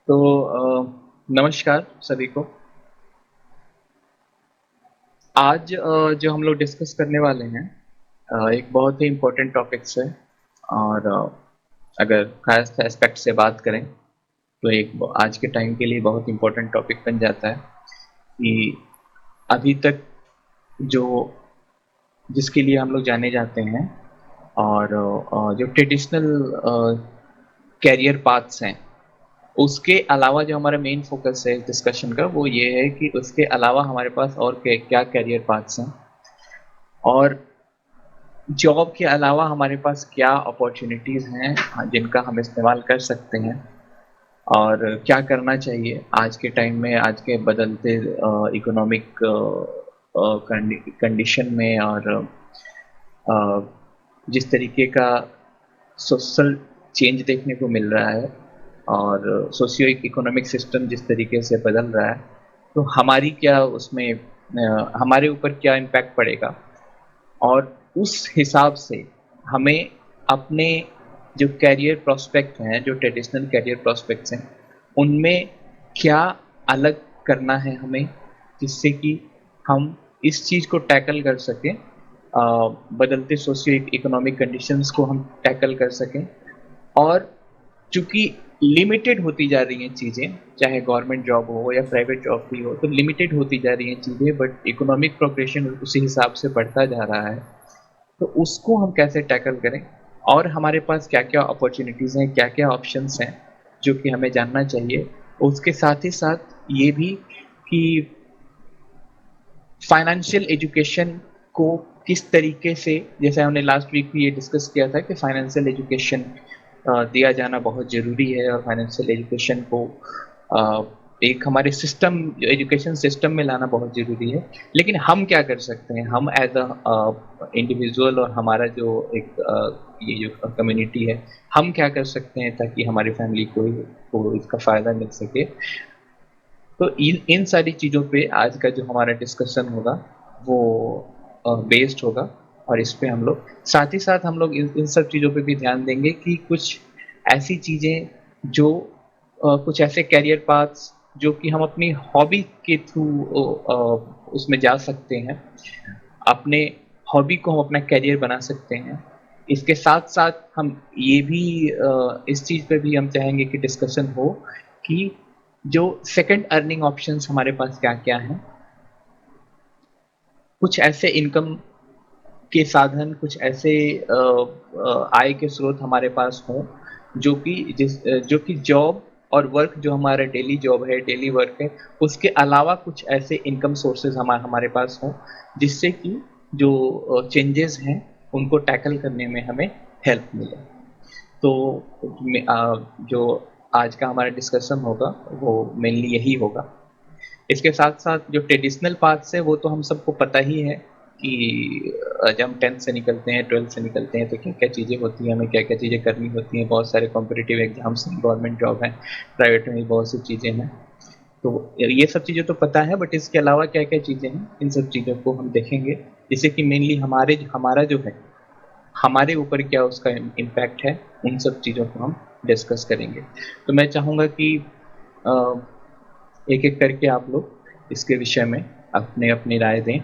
तो नमस्कार सभी को। आज जो हम लोग डिस्कस करने वाले हैं एक बहुत ही इम्पोर्टेंट टॉपिक से और अगर खास एस्पेक्ट से बात करें तो एक आज के टाइम के लिए बहुत इम्पोर्टेंट टॉपिक बन जाता है कि अभी तक जो जिसके लिए हम लोग जाने जाते हैं और जो ट्रेडिशनल कैरियर पाथ्स हैं उसके अलावा जो हमारा मेन फोकस है डिस्कशन का वो ये है कि उसके अलावा हमारे पास और क्या कैरियर पाथ्स हैं और जॉब के अलावा हमारे पास क्या अपॉर्चुनिटीज़ हैं जिनका हम इस्तेमाल कर सकते हैं और क्या करना चाहिए आज के टाइम में, आज के बदलते इकोनॉमिक कंडीशन में और अ, जिस तरीके का सोशल चेंज देखने को मिल रहा है और सोशियो इकोनॉमिक सिस्टम जिस तरीके से बदल रहा है, तो हमारी क्या उसमें हमारे ऊपर क्या इम्पैक्ट पड़ेगा और उस हिसाब से हमें अपने जो करियर प्रोस्पेक्ट हैं, जो ट्रेडिशनल करियर प्रोस्पेक्ट्स हैं, उनमें क्या अलग करना है हमें, जिससे कि हम इस चीज़ को टैकल कर सकें, बदलते सोशियो इकोनॉमिक कंडीशंस को हम टैकल कर सकें और चूँकि लिमिटेड होती जा रही हैं चीज़ें, चाहे गवर्नमेंट जॉब हो या प्राइवेट जॉब भी हो, तो लिमिटेड होती जा रही हैं चीज़ें बट इकोनॉमिक प्रोग्रेशन उसी हिसाब से बढ़ता जा रहा है। तो उसको हम कैसे टैकल करें और हमारे पास क्या-क्या अपॉर्च्युनिटीज़ हैं, क्या-क्या ऑप्शंस हैं, जो कि हमें जानना चाहिए। उसके साथ ही साथ ये भी कि फाइनेंशियल एजुकेशन को किस तरीके से, जैसे हमने लास्ट वीक भी ये डिस्कस किया था कि फाइनेंशियल एजुकेशन दिया जाना बहुत ज़रूरी है और फाइनेंशियल एजुकेशन को अ, एक हमारे सिस्टम एजुकेशन सिस्टम में लाना बहुत ज़रूरी है। लेकिन हम क्या कर सकते हैं? हम एज़ इंडिविजुअल और हमारा जो एक ये जो कम्युनिटी है, हम क्या कर सकते हैं ताकि हमारी फैमिली को इसका फ़ायदा मिल सके? तो इन इन सारी चीज़ों पे आज का जो हमारा डिस्कशन होगा वो बेस्ड होगा और इस पे हम लोग साथ ही साथ हम लोग इन इन सब चीज़ों पे भी ध्यान देंगे कि कुछ ऐसी चीज़ें जो कुछ ऐसे करियर पाथ्स जो कि हम अपनी हॉबी के थ्रू उसमें जा सकते हैं। अपने हॉबी को हम अपना करियर बना सकते हैं। इसके साथ-साथ हम ये भी इस चीज़ पे भी हम चाहेंगे कि डिस्कशन हो कि जो सेकंड अर्निंग ऑप्शंस हमारे पास क्या-क्या हैं? कुछ ऐसे इनकम के साधन, कुछ ऐसे आय के स्रोत हमारे पास हों, जो कि जॉब और वर्क जो हमारा डेली जॉब है, डेली वर्क है, उसके अलावा कुछ ऐसे इनकम सोर्सेज़ हमारे पास हों, जिससे कि जो चेंजेज़ हैं, उनको टैकल करने में हमें हेल्प मिले। तो जो आज का हमारा डिस्कशन होगा, वो मेनली यही होगा। इसके साथ-साथ जो ट्रेडिशनल पाथ्स है वो तो हम सबको पता ही है कि जब हम 10th से निकलते हैं, 12th से निकलते हैं तो क्या-क्या चीज़ें होती हैं, हमें क्या-क्या चीज़ें करनी होती हैं, बहुत सारे कॉम्पिटिटिव एग्ज़ाम्स हैं, गवर्नमेंट जॉब है, प्राइवेट में भी बहुत सी चीज़ें हैं। तो ये सब चीज़ें तो पता है बट इसके अलावा क्या-क्या चीज़ें हैं, इन सब चीज़ों को हम देखेंगे। जिससे कि मेनली हमारा जो है, हमारे ऊपर क्या उसका इम्पैक्ट है, उन सब चीज़ों को हम डिस्कस करेंगे। तो मैं चाहूँगा कि अ, एक-एक करके आप लोग इसके विषय में अपनी-अपनी राय दें